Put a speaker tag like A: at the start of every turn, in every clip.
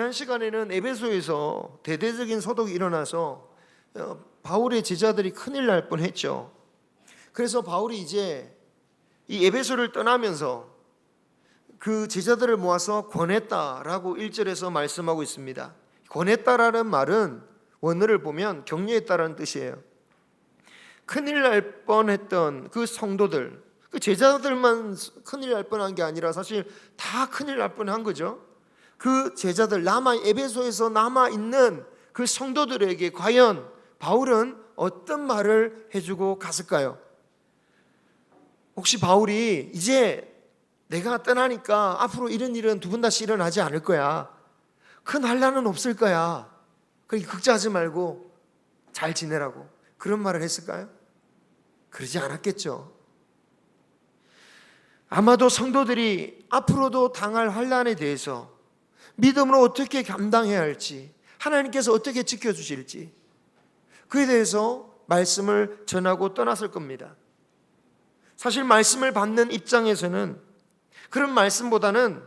A: 지난 시간에는 에베소에서 대대적인 소동이 일어나서 바울의 제자들이 큰일 날 뻔했죠. 그래서 바울이 이제 이 에베소를 떠나면서 그 제자들을 모아서 권했다라고 1절에서 말씀하고 있습니다. 권했다라는 말은 원어를 보면 격려했다라는 뜻이에요. 큰일 날 뻔했던 그 성도들, 그 제자들만 큰일 날 뻔한 게 아니라 사실 다 큰일 날 뻔한 거죠. 그 제자들, 에베소에서 남아있는 그 성도들에게 과연 바울은 어떤 말을 해주고 갔을까요? 혹시 바울이 이제 내가 떠나니까 앞으로 이런 일은 두 번 다시 일어나지 않을 거야, 큰 환난은 없을 거야, 그러니까 걱정하지 말고 잘 지내라고 그런 말을 했을까요? 그러지 않았겠죠. 아마도 성도들이 앞으로도 당할 환난에 대해서 믿음으로 어떻게 감당해야 할지, 하나님께서 어떻게 지켜주실지, 그에 대해서 말씀을 전하고 떠났을 겁니다. 사실 말씀을 받는 입장에서는 그런 말씀보다는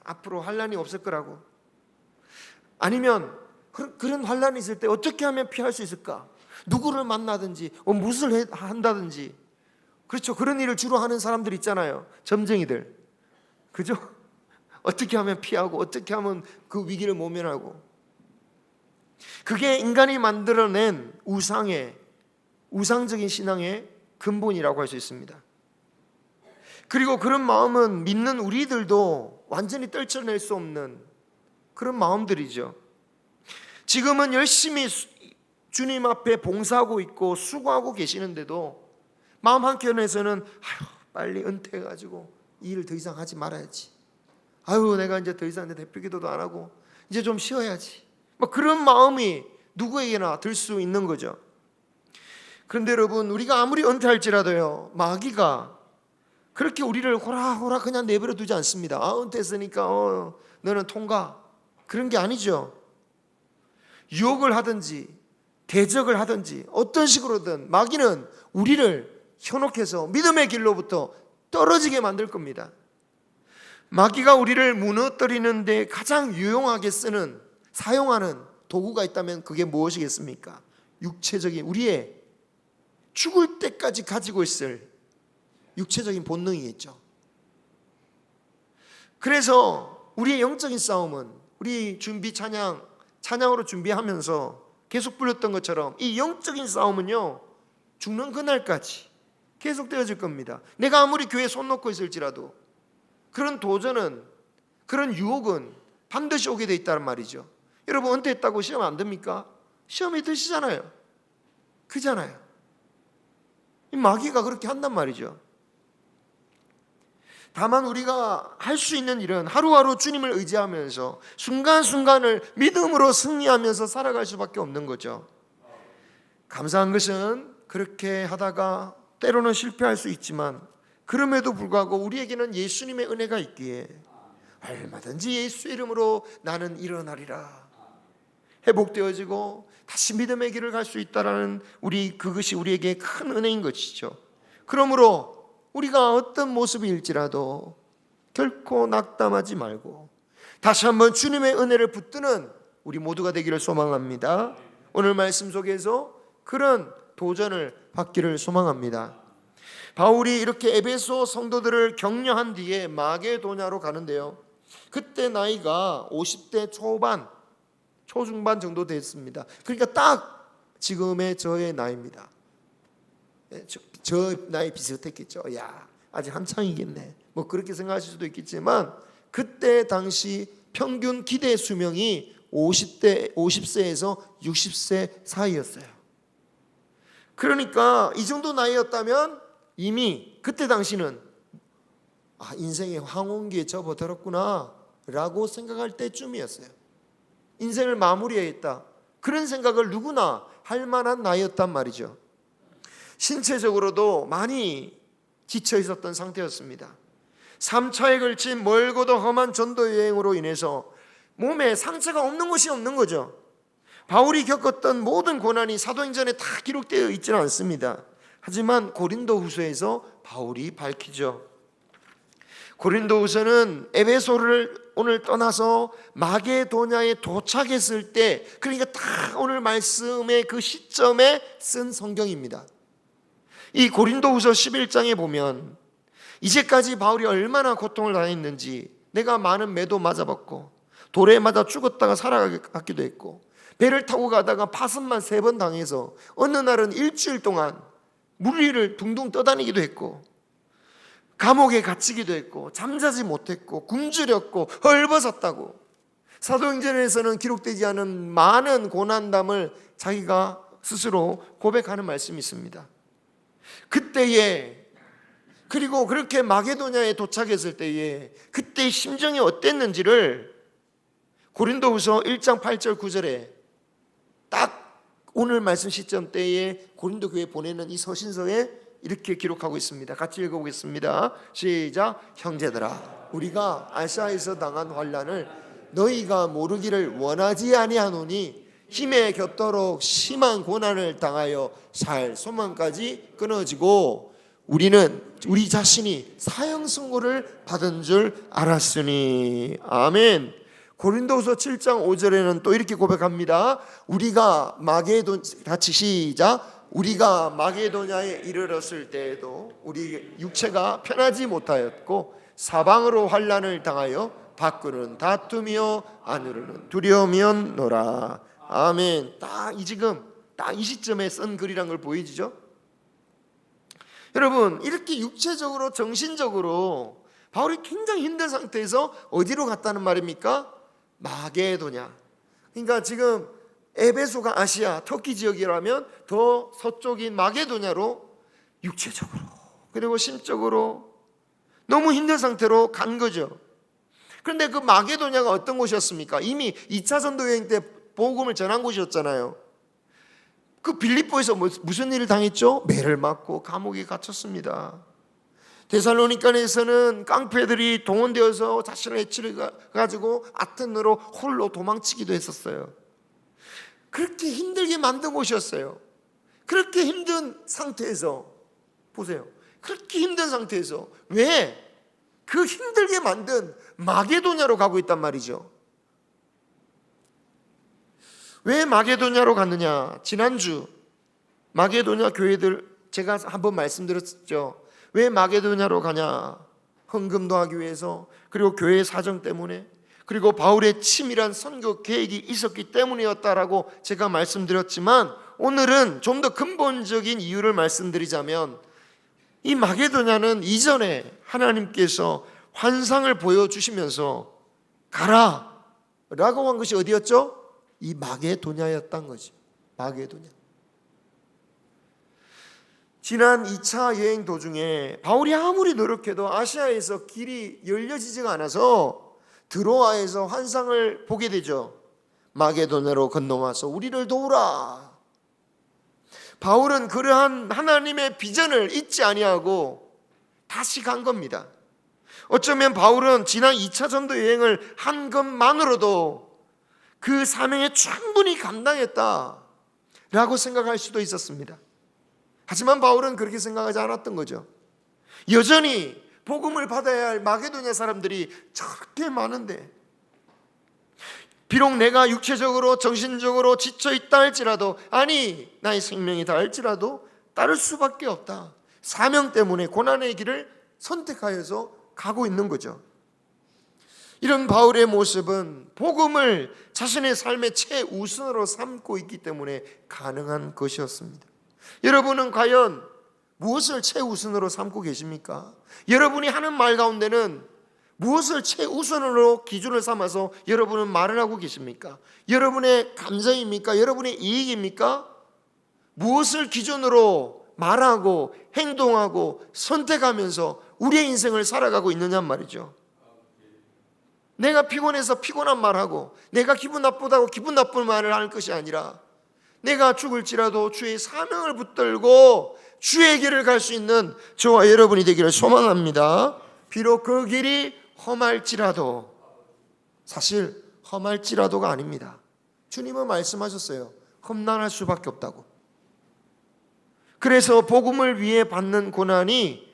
A: 앞으로 환난이 없을 거라고, 아니면 그런 환난이 있을 때 어떻게 하면 피할 수 있을까, 누구를 만나든지 무엇을 한다든지, 그렇죠, 그런 일을 주로 하는 사람들 있잖아요, 점쟁이들, 그죠? 어떻게 하면 피하고 어떻게 하면 그 위기를 모면하고, 그게 인간이 만들어낸 우상적인 신앙의 근본이라고 할 수 있습니다. 그리고 그런 마음은 믿는 우리들도 완전히 떨쳐낼 수 없는 그런 마음들이죠. 지금은 열심히 주님 앞에 봉사하고 있고 수고하고 계시는데도 마음 한켠에서는 빨리 은퇴해가지고 이 일 더 이상 하지 말아야지, 내가 이제 더 이상 대표 기도도 안 하고 이제 좀 쉬어야지, 그런 마음이 누구에게나 들 수 있는 거죠. 그런데 여러분, 우리가 아무리 은퇴할지라도요, 마귀가 그렇게 우리를 호라호라 그냥 내버려 두지 않습니다. 은퇴했으니까 너는 통과, 그런 게 아니죠. 유혹을 하든지 대적을 하든지 어떤 식으로든 마귀는 우리를 현혹해서 믿음의 길로부터 떨어지게 만들 겁니다. 마귀가 우리를 무너뜨리는 데 가장 유용하게 사용하는 도구가 있다면 그게 무엇이겠습니까? 육체적인, 우리의 죽을 때까지 가지고 있을 육체적인 본능이겠죠. 그래서 우리의 영적인 싸움은 우리 찬양으로 준비하면서 계속 불렀던 것처럼 이 영적인 싸움은요, 죽는 그날까지 계속되어질 겁니다. 내가 아무리 교회에 손 놓고 있을지라도 그런 도전은, 그런 유혹은 반드시 오게 돼 있다는 말이죠. 여러분, 은퇴했다고 시험 안 듭니까? 시험이 드시잖아요. 그잖아요. 이 마귀가 그렇게 한단 말이죠. 다만 우리가 할 수 있는 일은 하루하루 주님을 의지하면서 순간순간을 믿음으로 승리하면서 살아갈 수밖에 없는 거죠. 감사한 것은 그렇게 하다가 때로는 실패할 수 있지만 그럼에도 불구하고 우리에게는 예수님의 은혜가 있기에 얼마든지 예수 이름으로 나는 일어나리라, 회복되어지고 다시 믿음의 길을 갈 수 있다라는 그것이 우리에게 큰 은혜인 것이죠. 그러므로 우리가 어떤 모습일지라도 결코 낙담하지 말고 다시 한번 주님의 은혜를 붙드는 우리 모두가 되기를 소망합니다. 오늘 말씀 속에서 그런 도전을 받기를 소망합니다. 바울이 이렇게 에베소 성도들을 격려한 뒤에 마게도냐로 가는데요, 그때 나이가 50대 초중반 정도 됐습니다. 그러니까 딱 지금의 저의 나이입니다. 저 나이 비슷했겠죠. 아직 한창이겠네, 그렇게 생각하실 수도 있겠지만 그때 당시 평균 기대 수명이 50세에서 60세 사이였어요. 그러니까 이 정도 나이였다면 이미 그때 당시는 인생의 황혼기에 접어들었구나 라고 생각할 때쯤이었어요. 인생을 마무리해야겠다, 그런 생각을 누구나 할 만한 나이였단 말이죠. 신체적으로도 많이 지쳐 있었던 상태였습니다. 3차에 걸친 멀고도 험한 전도 여행으로 인해서 몸에 상처가 없는 것이 없는 거죠. 바울이 겪었던 모든 고난이 사도행전에 다 기록되어 있지는 않습니다. 하지만 고린도 후서에서 바울이 밝히죠. 고린도후서는 에베소를 오늘 떠나서 마게도냐에 도착했을 때, 그러니까 딱 오늘 말씀의 그 시점에 쓴 성경입니다. 이 고린도후서 11장에 보면 이제까지 바울이 얼마나 고통을 당했는지, 내가 많은 매도 맞아봤고 돌에 맞아 죽었다가 살아가기도 했고, 배를 타고 가다가 파선만 3번 당해서 어느 날은 일주일 동안 물 위를 둥둥 떠다니기도 했고, 감옥에 갇히기도 했고, 잠자지 못했고, 굶주렸고, 헐벗었다고, 사도행전에서는 기록되지 않은 많은 고난담을 자기가 스스로 고백하는 말씀이 있습니다. 그때에, 그리고 그렇게 마게도냐에 도착했을 때에 그때 심정이 어땠는지를 고린도후서 1장 8절 9절에 딱 오늘 말씀 시점 때에 고린도 교회에 보내는 이 서신서에 이렇게 기록하고 있습니다. 같이 읽어보겠습니다. 시작. 형제들아, 우리가 아시아에서 당한 환난을 너희가 모르기를 원하지 아니하노니 힘에 곁도록 심한 고난을 당하여 살 소망까지 끊어지고 우리는 우리 자신이 사형 선고를 받은 줄 알았으니. 아멘. 고린도후서 7장 5절에는 또 이렇게 고백합니다. 우리가 같이 시작. 우리가 마게도냐에 이르렀을 때에도 우리 육체가 편하지 못하였고 사방으로 환난을 당하여 밖으로는 다툼이요 안으로는 두려움이었노라. 아멘. 딱 이 시점에 쓴 글이란 걸 보이시죠? 여러분, 이렇게 육체적으로 정신적으로 바울이 굉장히 힘든 상태에서 어디로 갔다는 말입니까? 마게도냐. 그러니까 지금 에베소가 아시아 터키 지역이라면 더 서쪽인 마게도냐로 육체적으로 그리고 심적으로 너무 힘든 상태로 간 거죠. 그런데 그 마게도냐가 어떤 곳이었습니까? 이미 2차 전도 여행 때 복음을 전한 곳이었잖아요. 그 빌립보에서 무슨 일을 당했죠? 매를 맞고 감옥에 갇혔습니다. 데살로니가에서는 깡패들이 동원되어서 자신을 해치려 가지고 아테네로 홀로 도망치기도 했었어요. 그렇게 힘들게 만든 곳이었어요. 그렇게 힘든 상태에서, 보세요, 그렇게 힘든 상태에서 왜 그 힘들게 만든 마게도냐로 가고 있단 말이죠. 왜 마게도냐로 갔느냐? 지난주 마게도냐 교회들 제가 한번 말씀드렸죠. 왜 마게도냐로 가냐? 헌금도 하기 위해서, 그리고 교회 사정 때문에, 그리고 바울의 치밀한 선교 계획이 있었기 때문이었다라고 제가 말씀드렸지만, 오늘은 좀 더 근본적인 이유를 말씀드리자면, 이 마게도냐는 이전에 하나님께서 환상을 보여주시면서 가라 라고 한 것이 어디였죠? 이 마게도냐였던 거죠. 마게도냐. 지난 2차 여행 도중에 바울이 아무리 노력해도 아시아에서 길이 열려지지가 않아서 드로아에서 환상을 보게 되죠. 마게도냐로 건너와서 우리를 도우라. 바울은 그러한 하나님의 비전을 잊지 아니하고 다시 간 겁니다. 어쩌면 바울은 지난 2차 전도 여행을 한 것만으로도 그 사명에 충분히 감당했다라고 생각할 수도 있었습니다. 하지만 바울은 그렇게 생각하지 않았던 거죠. 여전히 복음을 받아야 할 마게도냐 사람들이 저렇게 많은데, 비록 내가 육체적으로 정신적으로 지쳐있다 할지라도, 아니 나의 생명이 다 할지라도 따를 수밖에 없다. 사명 때문에 고난의 길을 선택하여서 가고 있는 거죠. 이런 바울의 모습은 복음을 자신의 삶의 최우선으로 삼고 있기 때문에 가능한 것이었습니다. 여러분은 과연 무엇을 최우선으로 삼고 계십니까? 여러분이 하는 말 가운데는 무엇을 최우선으로 기준을 삼아서 여러분은 말을 하고 계십니까? 여러분의 감정입니까? 여러분의 이익입니까? 무엇을 기준으로 말하고 행동하고 선택하면서 우리의 인생을 살아가고 있느냐 말이죠. 내가 피곤해서 피곤한 말하고, 내가 기분 나쁘다고 기분 나쁜 말을 할 것이 아니라, 내가 죽을지라도 주의 사명을 붙들고 주의 길을 갈 수 있는 저와 여러분이 되기를 소망합니다. 비록 그 길이 험할지라도, 사실 험할지라도가 아닙니다. 주님은 말씀하셨어요. 험난할 수밖에 없다고. 그래서 복음을 위해 받는 고난이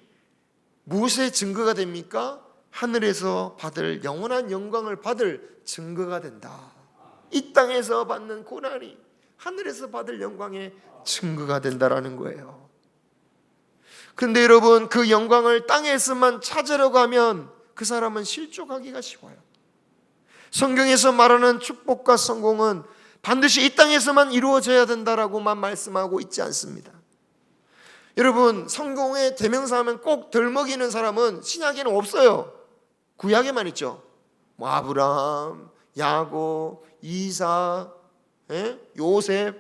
A: 무엇의 증거가 됩니까? 하늘에서 받을 영원한 영광을 받을 증거가 된다. 이 땅에서 받는 고난이 하늘에서 받을 영광의 증거가 된다라는 거예요. 근데 여러분, 그 영광을 땅에서만 찾으려고 하면 그 사람은 실족하기가 쉬워요. 성경에서 말하는 축복과 성공은 반드시 이 땅에서만 이루어져야 된다라고만 말씀하고 있지 않습니다. 여러분, 성공의 대명사하면 꼭 덜먹이는 사람은 신약에는 없어요. 구약에만 있죠. 뭐 아브라함, 야곱, 이사, 요셉,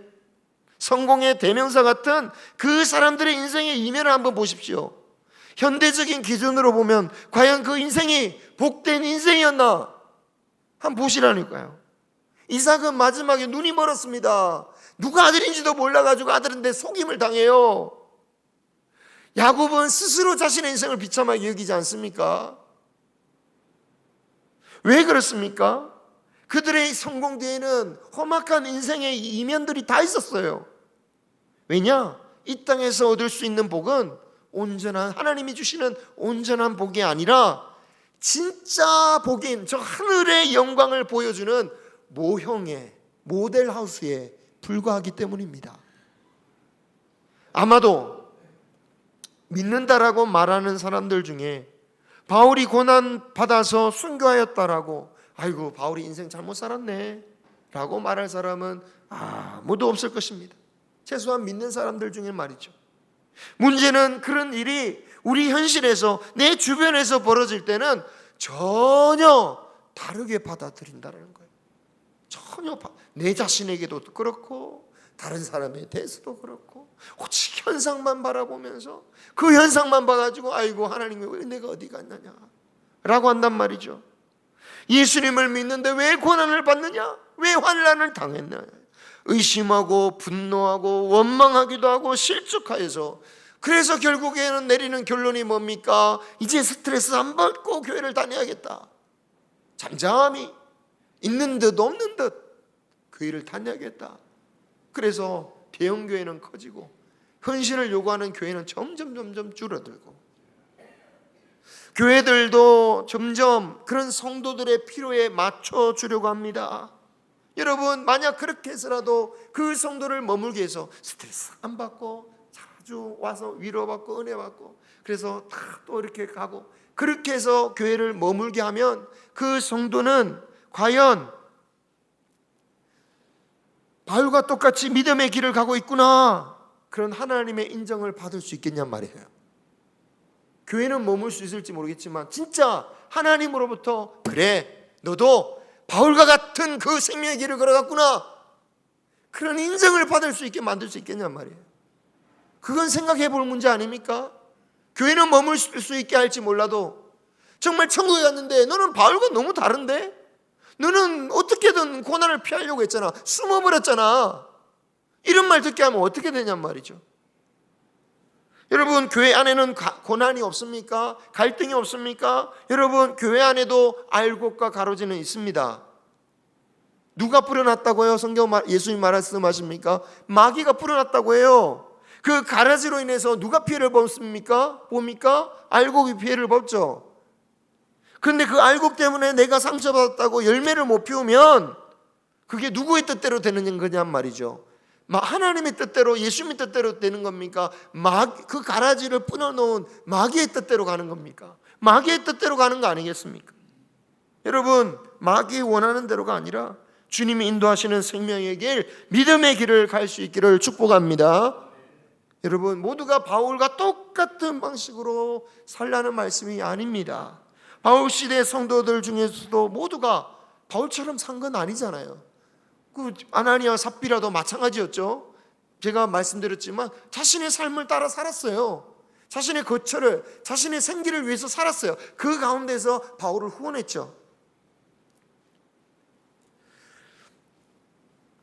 A: 성공의 대명사 같은 그 사람들의 인생의 이면을 한번 보십시오. 현대적인 기준으로 보면 과연 그 인생이 복된 인생이었나 한번 보시라니까요. 이삭은 마지막에 눈이 멀었습니다. 누가 아들인지도 몰라가지고 아들인데 속임을 당해요. 야곱은 스스로 자신의 인생을 비참하게 여기지 않습니까? 왜 그렇습니까? 그들의 성공 뒤에는 험악한 인생의 이면들이 다 있었어요. 왜냐? 이 땅에서 얻을 수 있는 복은 온전한 하나님이 주시는 온전한 복이 아니라 진짜 복인 저 하늘의 영광을 보여주는 모형의 모델하우스에 불과하기 때문입니다. 아마도 믿는다라고 말하는 사람들 중에 바울이 고난 받아서 순교하였다라고, 아이고 바울이 인생 잘못 살았네 라고 말할 사람은 아무도 없을 것입니다. 최소한 믿는 사람들 중에 말이죠. 문제는 그런 일이 우리 현실에서 내 주변에서 벌어질 때는 전혀 다르게 받아들인다는 거예요. 전혀 내 자신에게도 그렇고 다른 사람에 대해서도 그렇고 오직 현상만 바라보면서 그 현상만 봐가지고 아이고 하나님이 왜 내가 어디 갔느냐 라고 한단 말이죠. 예수님을 믿는데 왜 고난을 받느냐, 왜 환난을 당했느냐, 의심하고 분노하고 원망하기도 하고 실족하여서, 그래서 결국에는 내리는 결론이 뭡니까? 이제 스트레스 안 받고 교회를 다녀야겠다. 잠잠히 있는 듯 없는 듯 교회를 다녀야겠다. 그래서 대형교회는 커지고 헌신을 요구하는 교회는 점점 줄어들고, 교회들도 점점 그런 성도들의 필요에 맞춰주려고 합니다. 여러분, 만약 그렇게 해서라도 그 성도를 머물게 해서 스트레스 안 받고 자주 와서 위로받고 은혜받고 그래서 다 또 이렇게 가고 그렇게 해서 교회를 머물게 하면 그 성도는 과연 바울과 똑같이 믿음의 길을 가고 있구나, 그런 하나님의 인정을 받을 수 있겠냔 말이에요. 교회는 머물 수 있을지 모르겠지만 진짜 하나님으로부터 그래 너도 바울과 같은 그 생명의 길을 걸어갔구나, 그런 인정을 받을 수 있게 만들 수 있겠냔 말이에요. 그건 생각해 볼 문제 아닙니까? 교회는 머물 수 있게 할지 몰라도 정말 천국에 갔는데 너는 바울과 너무 다른데? 너는 어떻게든 고난을 피하려고 했잖아, 숨어버렸잖아, 이런 말 듣게 하면 어떻게 되냔 말이죠. 여러분, 교회 안에는 고난이 없습니까? 갈등이 없습니까? 여러분, 교회 안에도 알곡과 가로지는 있습니다. 누가 뿌려놨다고요? 성경 예수님 말씀하십니까? 마귀가 뿌려놨다고 해요. 그 가라지로 인해서 누가 피해를 봅니까? 알곡이 피해를 봤죠. 그런데 그 알곡 때문에 내가 상처받았다고 열매를 못 피우면 그게 누구의 뜻대로 되는 거냔 말이죠. 하나님의 뜻대로, 예수님의 뜻대로 되는 겁니까? 그 가라지를 뿌려놓은 마귀의 뜻대로 가는 겁니까? 마귀의 뜻대로 가는 거 아니겠습니까? 여러분, 마귀의 원하는 대로가 아니라 주님이 인도하시는 생명의 길, 믿음의 길을 갈 수 있기를 축복합니다. 여러분, 모두가 바울과 똑같은 방식으로 살라는 말씀이 아닙니다. 바울 시대 성도들 중에서도 모두가 바울처럼 산 건 아니잖아요. 그 아나니아 삽비라도 마찬가지였죠. 제가 말씀드렸지만 자신의 삶을 따라 살았어요. 자신의 거처를, 자신의 생기를 위해서 살았어요. 그 가운데서 바울을 후원했죠.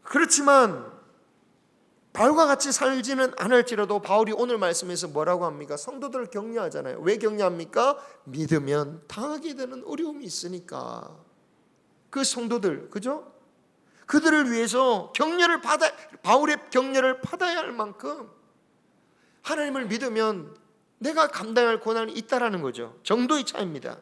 A: 그렇지만 바울과 같이 살지는 않을지라도 바울이 오늘 말씀에서 뭐라고 합니까? 성도들을 격려하잖아요. 왜 격려합니까? 믿으면 당하게 되는 어려움이 있으니까. 그 성도들, 그죠? 그들을 위해서 바울의 격려를 받아야 할 만큼 하나님을 믿으면 내가 감당할 고난이 있다라는 거죠. 정도의 차이입니다.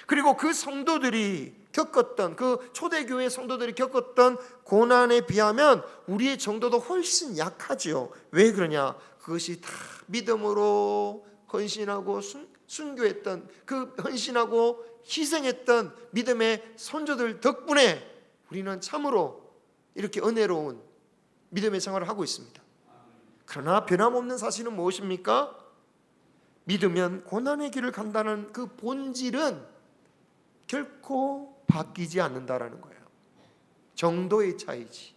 A: 그리고 그 성도들이 겪었던, 그 초대교회 성도들이 겪었던 고난에 비하면 우리의 정도도 훨씬 약하지요. 왜 그러냐? 그것이 다 믿음으로 헌신하고 순교했던, 그 헌신하고 희생했던 믿음의 선조들 덕분에 우리는 참으로 이렇게 은혜로운 믿음의 생활을 하고 있습니다. 그러나 변함없는 사실은 무엇입니까? 믿으면 고난의 길을 간다는 그 본질은 결코 바뀌지 않는다라는 거예요. 정도의 차이지.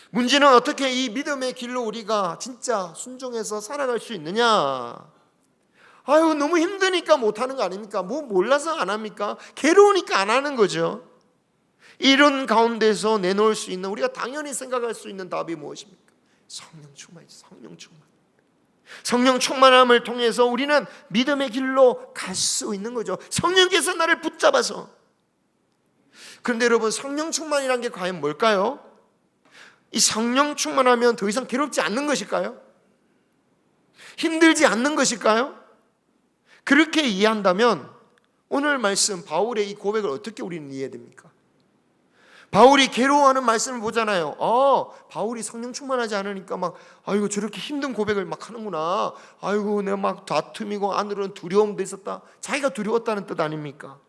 A: 문제는 어떻게 이 믿음의 길로 우리가 진짜 순종해서 살아갈 수 있느냐? 아유, 너무 힘드니까 못하는 거 아닙니까? 뭐 몰라서 안 합니까? 괴로우니까 안 하는 거죠. 이런 가운데서 내놓을 수 있는, 우리가 당연히 생각할 수 있는 답이 무엇입니까? 성령 충만이지. 성령 충만. 성령 충만함을 통해서 우리는 믿음의 길로 갈 수 있는 거죠. 성령께서 나를 붙잡아서. 그런데 여러분, 성령 충만이란 게 과연 뭘까요? 이 성령 충만하면 더 이상 괴롭지 않는 것일까요? 힘들지 않는 것일까요? 그렇게 이해한다면 오늘 말씀 바울의 이 고백을 어떻게 우리는 이해해야 됩니까? 바울이 괴로워하는 말씀을 보잖아요. 바울이 성령 충만하지 않으니까 막 아이고 저렇게 힘든 고백을 막 하는구나. 아이고 내가 막 다툼이고 안으로는 두려움도 있었다. 자기가 두려웠다는 뜻 아닙니까?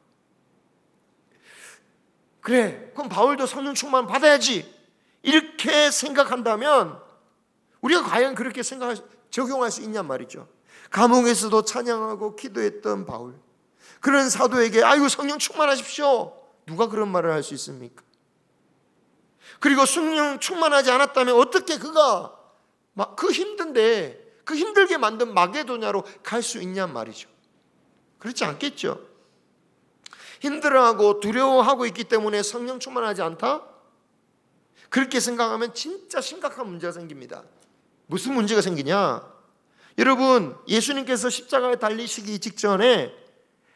A: 그래, 그럼 바울도 성령 충만 받아야지. 이렇게 생각한다면 우리가 과연 그렇게 적용할 수 있냔 말이죠. 감옥에서도 찬양하고 기도했던 바울, 그런 사도에게 아이고 성령 충만하십시오, 누가 그런 말을 할 수 있습니까? 그리고 성령 충만하지 않았다면 어떻게 그가 막 그 힘든데 그 힘들게 만든 마게도냐로 갈 수 있냔 말이죠. 그렇지 않겠죠. 힘들어하고 두려워하고 있기 때문에 성령 충만하지 않다? 그렇게 생각하면 진짜 심각한 문제가 생깁니다. 무슨 문제가 생기냐? 여러분, 예수님께서 십자가에 달리시기 직전에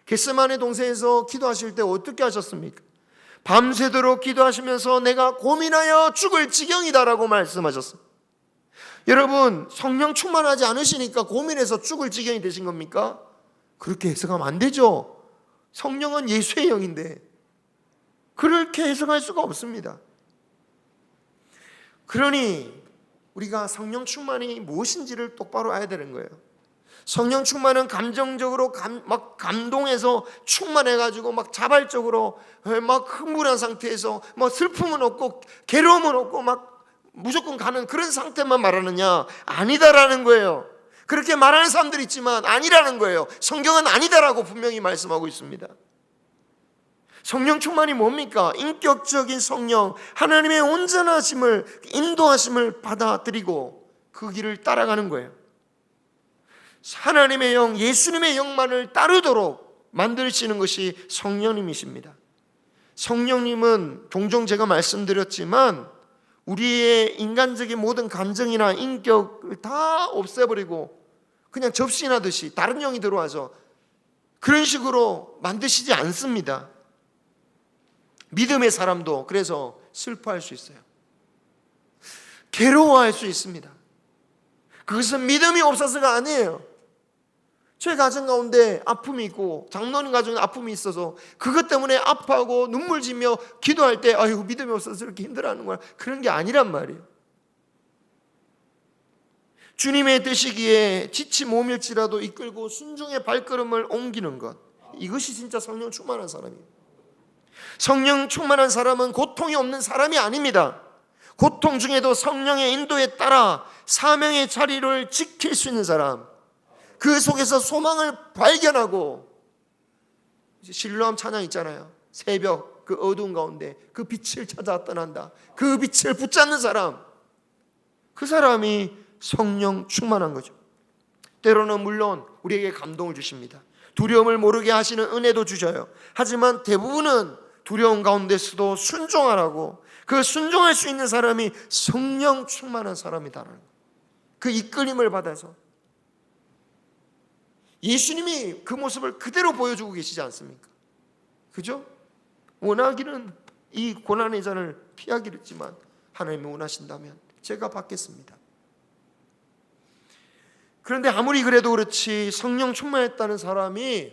A: 겟세마네 동산에서 기도하실 때 어떻게 하셨습니까? 밤새도록 기도하시면서 내가 고민하여 죽을 지경이다라고 말씀하셨어요. 여러분, 성령 충만하지 않으시니까 고민해서 죽을 지경이 되신 겁니까? 그렇게 해석하면 안 되죠. 성령은 예수의 영인데 그렇게 해석할 수가 없습니다. 그러니 우리가 성령 충만이 무엇인지를 똑바로 알아야 되는 거예요. 성령 충만은 감정적으로 막 감동해서 충만해가지고 막 자발적으로 막 흥분한 상태에서 막 슬픔은 없고 괴로움은 없고 막 무조건 가는 그런 상태만 말하느냐? 아니다라는 거예요. 그렇게 말하는 사람들이 있지만 아니라는 거예요. 성경은 아니다라고 분명히 말씀하고 있습니다. 성령 충만이 뭡니까? 인격적인 성령, 하나님의 온전하심을, 인도하심을 받아들이고 그 길을 따라가는 거예요. 하나님의 영, 예수님의 영만을 따르도록 만드시는 것이 성령님이십니다. 성령님은 종종 제가 말씀드렸지만 우리의 인간적인 모든 감정이나 인격을 다 없애버리고 그냥 접신하듯이 다른 영이 들어와서 그런 식으로 만드시지 않습니다. 믿음의 사람도 그래서 슬퍼할 수 있어요. 괴로워할 수 있습니다. 그것은 믿음이 없어서가 아니에요. 제 가정 가운데 아픔이 있고 장로님 가정에 아픔이 있어서 그것 때문에 아파하고 눈물 지며 기도할 때 아이고 믿음이 없어서 이렇게 힘들어하는 거야, 그런 게 아니란 말이에요. 주님의 뜻이기에 지치 몸일지라도 이끌고 순종의 발걸음을 옮기는 것, 이것이 진짜 성령 충만한 사람이에요. 성령 충만한 사람은 고통이 없는 사람이 아닙니다. 고통 중에도 성령의 인도에 따라 사명의 자리를 지킬 수 있는 사람, 그 속에서 소망을 발견하고, 신뢰함 찬양 있잖아요. 새벽 그 어두운 가운데 그 빛을 찾아 떠난다. 그 빛을 붙잡는 사람, 그 사람이 성령 충만한 거죠. 때로는 물론 우리에게 감동을 주십니다. 두려움을 모르게 하시는 은혜도 주셔요. 하지만 대부분은 두려움 가운데서도 순종하라고, 그 순종할 수 있는 사람이 성령 충만한 사람이다라는 거예요. 그 이끌림을 받아서 예수님이 그 모습을 그대로 보여주고 계시지 않습니까? 그죠? 원하기는 이 고난의 잔을 피하기를 했지만 하나님이 원하신다면 제가 받겠습니다. 그런데 아무리 그래도 그렇지 성령 충만했다는 사람이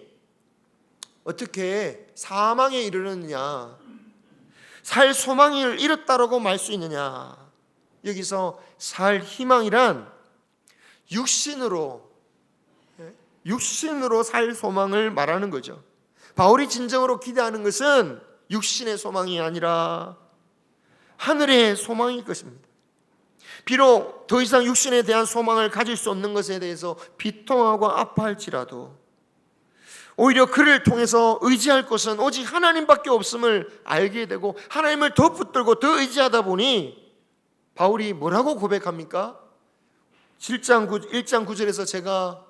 A: 어떻게 사망에 이르느냐, 살 소망을 잃었다라고 말 수 있느냐. 여기서 살 희망이란 육신으로 살 소망을 말하는 거죠. 바울이 진정으로 기대하는 것은 육신의 소망이 아니라 하늘의 소망일 것입니다. 비록 더 이상 육신에 대한 소망을 가질 수 없는 것에 대해서 비통하고 아파할지라도 오히려 그를 통해서 의지할 것은 오직 하나님밖에 없음을 알게 되고 하나님을 더 붙들고 더 의지하다 보니 바울이 뭐라고 고백합니까? 1장 9절에서 제가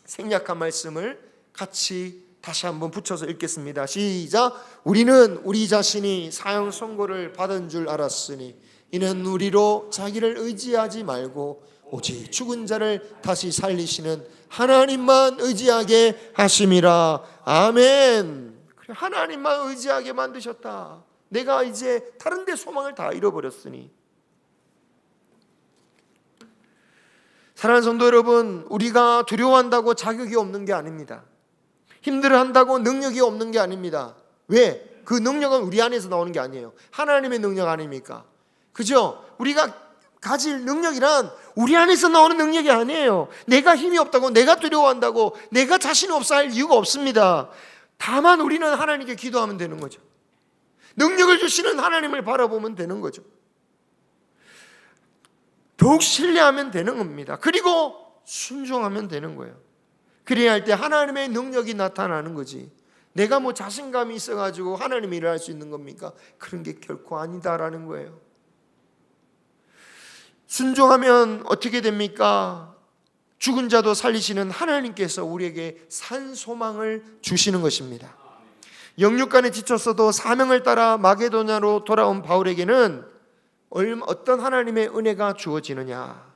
A: 생략한 말씀을 같이 다시 한번 붙여서 읽겠습니다. 시작. 우리는 우리 자신이 사형 선고를 받은 줄 알았으니 이는 우리로 자기를 의지하지 말고 오직 죽은 자를 다시 살리시는 하나님만 의지하게 하심이라. 아멘. 하나님만 의지하게 만드셨다. 내가 이제 다른 데 소망을 다 잃어버렸으니. 사랑하는 성도 여러분, 우리가 두려워한다고 자격이 없는 게 아닙니다. 힘들어한다고 능력이 없는 게 아닙니다. 왜? 그 능력은 우리 안에서 나오는 게 아니에요. 하나님의 능력 아닙니까? 그죠? 우리가 가질 능력이란 우리 안에서 나오는 능력이 아니에요. 내가 힘이 없다고, 내가 두려워한다고, 내가 자신이 없어 할 이유가 없습니다. 다만 우리는 하나님께 기도하면 되는 거죠. 능력을 주시는 하나님을 바라보면 되는 거죠. 더욱 신뢰하면 되는 겁니다. 그리고 순종하면 되는 거예요. 그래야 할 때 하나님의 능력이 나타나는 거지. 내가 뭐 자신감이 있어가지고 하나님이 일을 할 수 있는 겁니까? 그런 게 결코 아니다라는 거예요. 순종하면 어떻게 됩니까? 죽은 자도 살리시는 하나님께서 우리에게 산 소망을 주시는 것입니다. 영육간에 지쳤어도 사명을 따라 마게도냐로 돌아온 바울에게는 어떤 하나님의 은혜가 주어지느냐.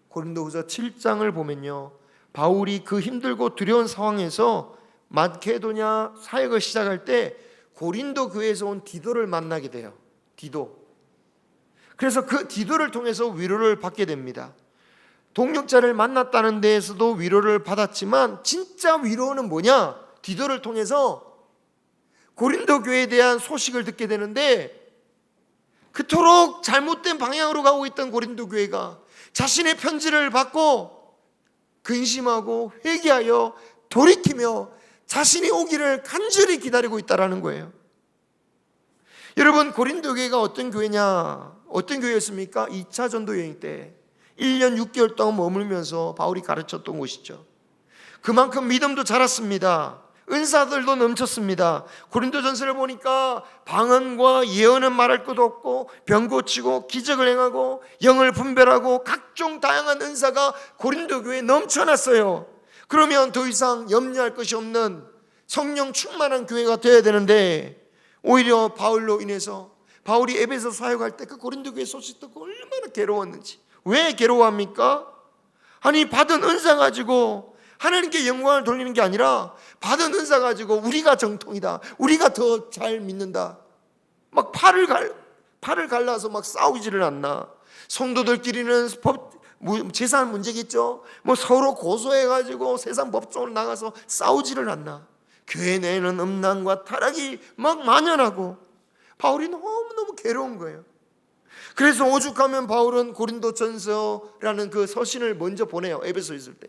A: 고린도후서 7장을 보면요, 바울이 그 힘들고 두려운 상황에서 마게도냐 사역을 시작할 때 고린도 교회에서 온 디도를 만나게 돼요. 디도. 그래서 그 디도를 통해서 위로를 받게 됩니다. 동역자를 만났다는 데에서도 위로를 받았지만 진짜 위로는 뭐냐? 디도를 통해서 고린도 교회에 대한 소식을 듣게 되는데, 그토록 잘못된 방향으로 가고 있던 고린도 교회가 자신의 편지를 받고 근심하고 회개하여 돌이키며 자신이 오기를 간절히 기다리고 있다라는 거예요. 여러분, 고린도 교회가 어떤 교회냐? 어떤 교회였습니까? 2차 전도 여행 때 1년 6개월 동안 머물면서 바울이 가르쳤던 곳이죠. 그만큼 믿음도 자랐습니다. 은사들도 넘쳤습니다. 고린도전서를 보니까 방언과 예언은 말할 것도 없고 병 고치고 기적을 행하고 영을 분별하고 각종 다양한 은사가 고린도 교회에 넘쳐났어요. 그러면 더 이상 염려할 것이 없는 성령 충만한 교회가 되어야 되는데, 오히려 바울로 인해서 바울이 에베소 사역할 때 그 고린도 교회 소식 듣고 얼마나 괴로웠는지. 왜 괴로워합니까? 아니, 받은 은사 가지고 하나님께 영광을 돌리는 게 아니라 받은 은사 가지고 우리가 정통이다, 우리가 더 잘 믿는다, 막 팔을 갈라서 막 싸우지를 않나. 성도들끼리는 재산 문제겠죠. 뭐 서로 고소해가지고 세상 법정으로 나가서 싸우지를 않나. 교회 내에는 음란과 타락이 막 만연하고 바울이 너무너무 괴로운 거예요. 그래서 오죽하면 바울은 고린도전서라는 그 서신을 먼저 보내요. 에베소에 있을 때.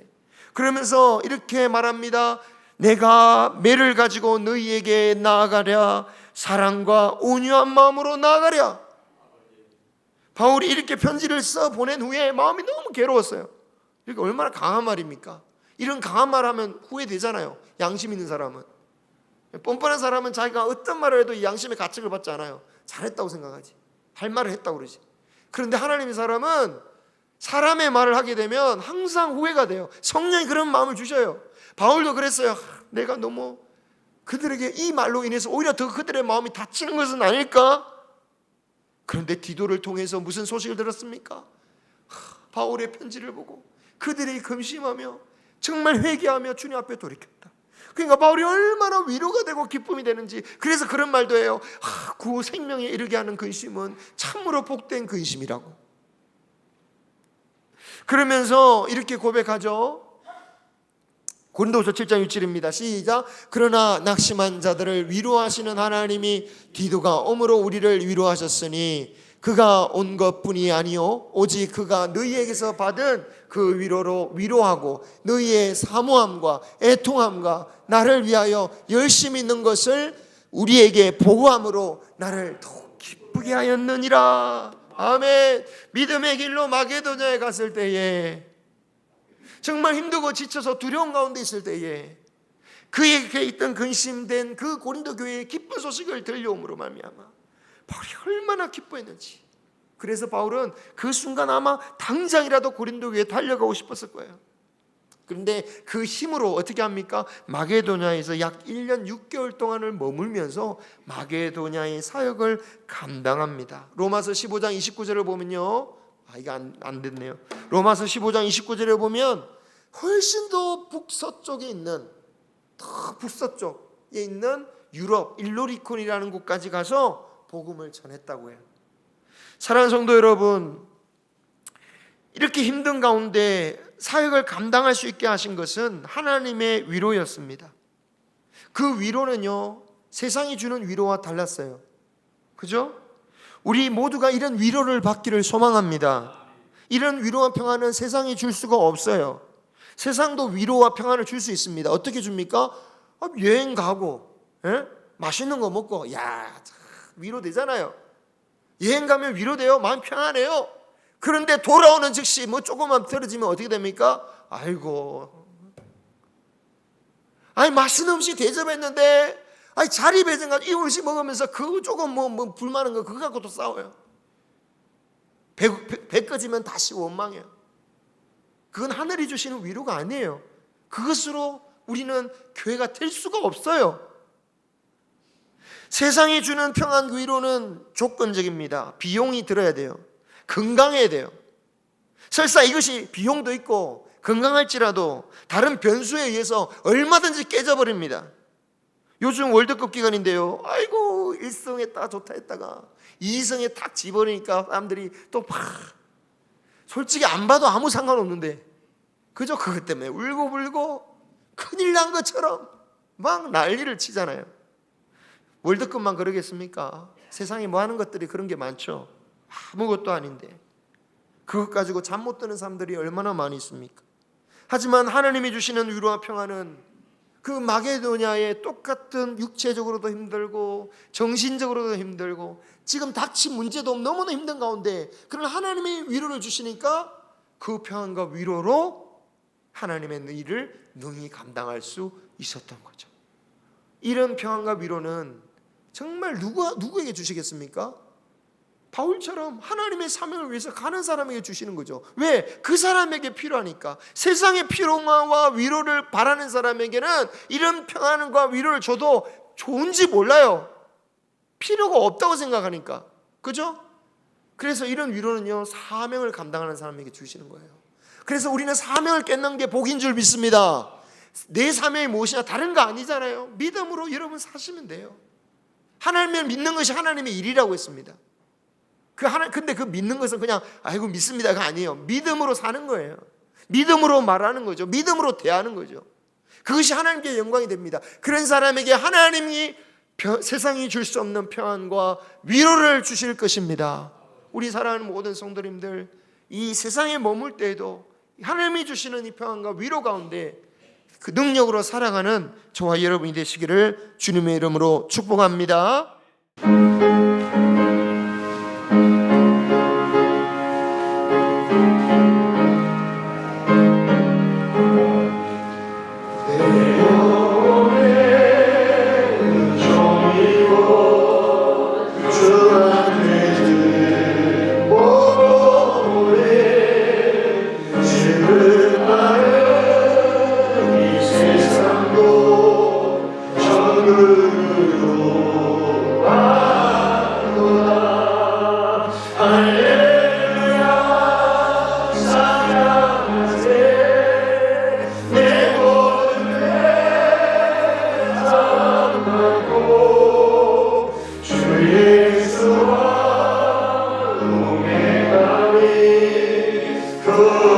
A: 그러면서 이렇게 말합니다. 내가 매를 가지고 너희에게 나아가랴, 사랑과 온유한 마음으로 나아가랴. 바울이 이렇게 편지를 써 보낸 후에 마음이 너무 괴로웠어요. 이게 얼마나 강한 말입니까? 이런 강한 말 하면 후회되잖아요. 양심 있는 사람은. 뻔뻔한 사람은 자기가 어떤 말을 해도 이 양심의 가책을 받지 않아요. 잘했다고 생각하지. 할 말을 했다고 그러지. 그런데 하나님의 사람은 사람의 말을 하게 되면 항상 후회가 돼요. 성령이 그런 마음을 주셔요. 바울도 그랬어요. 내가 너무 그들에게 이 말로 인해서 오히려 더 그들의 마음이 다치는 것은 아닐까? 그런데 디도를 통해서 무슨 소식을 들었습니까? 바울의 편지를 보고 그들이 근심하며 정말 회개하며 주님 앞에 돌이켰다. 그러니까 바울이 얼마나 위로가 되고 기쁨이 되는지. 그래서 그런 말도 해요. 구 생명에 이르게 하는 근심은 참으로 복된 근심이라고. 그러면서 이렇게 고백하죠. 고린도후서 7장 6절입니다. 시작. 그러나 낙심한 자들을 위로하시는 하나님이 디도가 오므로 우리를 위로하셨으니 그가 온 것뿐이 아니요 오직 그가 너희에게서 받은 그 위로로 위로하고 너희의 사모함과 애통함과 나를 위하여 열심히 있는 것을 우리에게 보고함으로 나를 더욱 기쁘게 하였느니라. 아멘. 믿음의 길로 마게도냐에 갔을 때에 정말 힘들고 지쳐서 두려움 가운데 있을 때에 그에게 있던 근심된 그 고린도 교회의 기쁜 소식을 들려옴으로 말미암아 바울이 얼마나 기뻐했는지. 그래서 바울은 그 순간 아마 당장이라도 고린도 교회에 달려가고 싶었을 거예요. 그런데 그 힘으로 어떻게 합니까? 마게도냐에서 약 1년 6개월 동안을 머물면서 마게도냐의 사역을 감당합니다. 로마서 15장 29절을 보면요, 이거 안 됐네요. 로마서 15장 29절에 보면 훨씬 더 북서쪽에 있는, 더 북서쪽에 있는 유럽 일로리콘이라는 곳까지 가서 복음을 전했다고 해요. 사랑하는 성도 여러분, 이렇게 힘든 가운데 사역을 감당할 수 있게 하신 것은 하나님의 위로였습니다. 그 위로는요, 세상이 주는 위로와 달랐어요. 그죠? 우리 모두가 이런 위로를 받기를 소망합니다. 이런 위로와 평안은 세상이 줄 수가 없어요. 세상도 위로와 평안을 줄 수 있습니다. 어떻게 줍니까? 여행 가고, 맛있는 거 먹고, 위로 되잖아요. 여행 가면 위로돼요. 마음 평안해요. 그런데 돌아오는 즉시 조금만 떨어지면 어떻게 됩니까? 아이고, 맛있는 음식 대접했는데, 자리 배정가지고 이 음식 먹으면서 그 조금 불 많은 거 그거 갖고 또 싸워요. 배 꺼지면 다시 원망해요. 그건 하늘이 주시는 위로가 아니에요. 그것으로 우리는 교회가 될 수가 없어요. 세상이 주는 평안 위로는 조건적입니다. 비용이 들어야 돼요. 건강해야 돼요. 설사 이것이 비용도 있고 건강할지라도 다른 변수에 의해서 얼마든지 깨져버립니다. 요즘 월드컵 기간인데요, 아이고 1승 했다 좋다 했다가 2승에 탁 집어버리니까 사람들이 또 솔직히 안 봐도 아무 상관없는데 그저 그것 때문에 울고불고 큰일 난 것처럼 막 난리를 치잖아요. 월드컵만 그러겠습니까? 세상에 뭐 하는 것들이 그런 게 많죠. 아무것도 아닌데 그것 가지고 잠 못 드는 사람들이 얼마나 많이 있습니까? 하지만 하나님이 주시는 위로와 평안은 그 마게도냐의 똑같은 육체적으로도 힘들고 정신적으로도 힘들고 지금 닥친 문제도 너무나 힘든 가운데 그런 하나님의 위로를 주시니까 그 평안과 위로로 하나님의 일을 능히 감당할 수 있었던 거죠. 이런 평안과 위로는 정말 누구에게 주시겠습니까? 바울처럼 하나님의 사명을 위해서 가는 사람에게 주시는 거죠. 왜? 그 사람에게 필요하니까. 세상의 평화와 위로를 바라는 사람에게는 이런 평안과 위로를 줘도 좋은지 몰라요. 필요가 없다고 생각하니까. 그죠? 그래서 이런 위로는요, 사명을 감당하는 사람에게 주시는 거예요. 그래서 우리는 사명을 깨는 게 복인 줄 믿습니다. 내 사명이 무엇이냐 다른 거 아니잖아요. 믿음으로 여러분 사시면 돼요. 하나님을 믿는 것이 하나님의 일이라고 했습니다. 근데 그 믿는 것은 그냥 아이고 믿습니다가 아니에요. 믿음으로 사는 거예요. 믿음으로 말하는 거죠. 믿음으로 대하는 거죠. 그것이 하나님께 영광이 됩니다. 그런 사람에게 하나님이 세상이 줄 수 없는 평안과 위로를 주실 것입니다. 우리 사랑하는 모든 성도님들, 이 세상에 머물 때에도 하나님이 주시는 이 평안과 위로 가운데 그 능력으로 살아가는 저와 여러분이 되시기를 주님의 이름으로 축복합니다.
B: 그